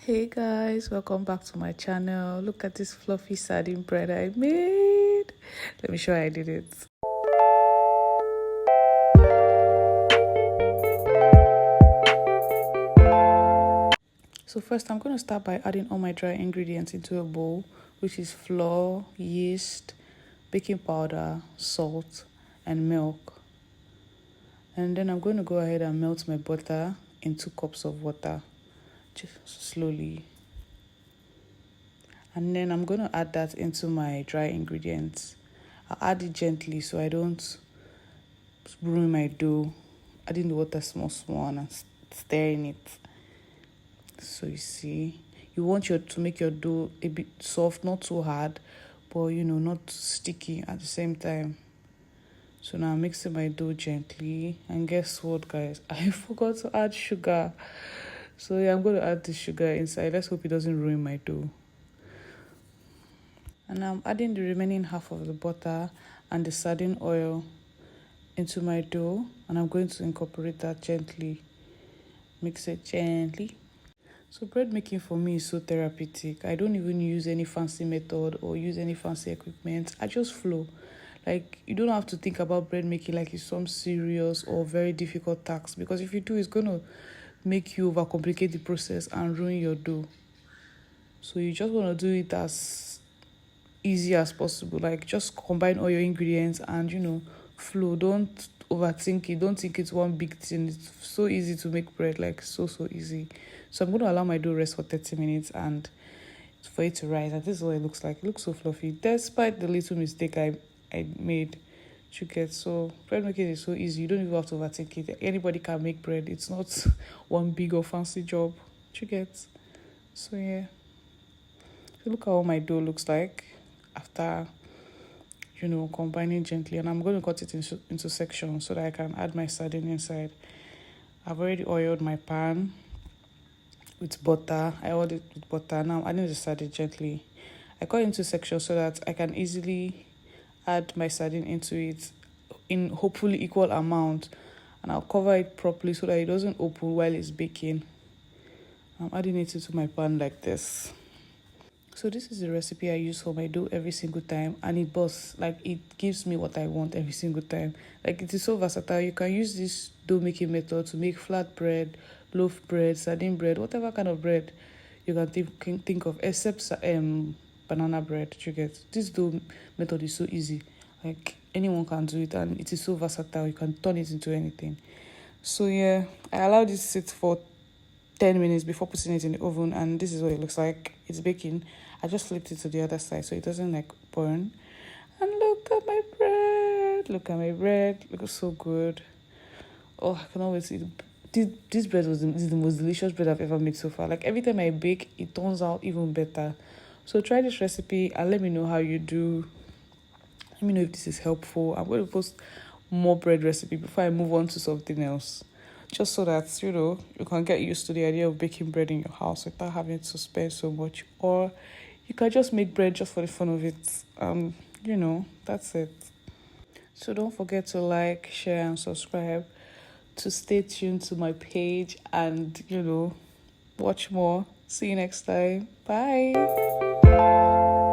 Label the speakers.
Speaker 1: Hey guys, welcome back to my channel. Look at this fluffy sardine bread I made. Let me show you how I did it. So first I'm going to start by adding all my dry ingredients into a bowl, which is flour, yeast, baking powder, salt, and milk. And then I'm going to go ahead and melt my butter in 2 cups of water, just slowly. And then I'm going to add that into my dry ingredients. I'll add it gently so I don't ruin my dough. Adding the water small and stirring it. So you see, you want to make your dough a bit soft, not too hard, but not sticky at the same time. So now I'm mixing my dough gently, and guess what, guys? I forgot to add sugar. So yeah, I'm going to add the sugar inside. Let's hope it doesn't ruin my dough. And I'm adding the remaining half of the butter and the sardine oil into my dough, and I'm going to incorporate that gently. Mix it gently. So bread making for me is so therapeutic. I don't even use any fancy method or use any fancy equipment. I just flow. Like, you don't have to think about bread making like it's some serious or very difficult task, because if you do, it's going to make you overcomplicate the process and ruin your dough. So you just want to do it as easy as possible. Like, just combine all your ingredients and flow. Don't overthink it. Don't think it's one big thing. It's so easy to make bread, like so easy. So I'm going to allow my dough rest for 30 minutes and for it to rise. And this is what it looks like. It looks so fluffy, despite the little mistake I made. You get, so bread making is so easy. You don't even have to overthink it. Anybody can make bread. It's not one big or fancy job. You get. So yeah, so look at what my dough looks like after combining gently. And I'm going to cut it into sections so that I can add my sardine inside. I've already oiled my pan with butter. I oiled it with butter. Now I'm adding the sardine gently. I cut into sections so that I can easily add my sardine into it in hopefully equal amount, and I'll cover it properly so that it doesn't open while it's baking. I'm adding it into my pan like this. So this is the recipe I use for my dough every single time, and it busts. Like, it gives me what I want every single time. Like, it is so versatile. You can use this dough making method to make flat bread, loaf bread, sardine bread, whatever kind of bread you can think of, except banana bread. You get, this dough method is so easy. Like, anyone can do it, and it is so versatile. You can turn it into anything. So yeah, I allowed this to sit for 10 minutes before putting it in the oven, and this is what it looks like. It's baking. I just flipped it to the other side so it doesn't like burn. And look at my bread. Look at my bread. It looks so good. Oh, I cannot wait to eat. This bread is the most delicious bread I've ever made so far. Like, every time I bake, it turns out even better. So try this recipe and let me know how you do. Let me know if this is helpful. I'm going to post more bread recipe before I move on to something else, just so that you can get used to the idea of baking bread in your house without having to spend so much. Or you can just make bread just for the fun of it. That's it. So don't forget to like, share, and subscribe to stay tuned to my page and watch more. See you next time. Bye.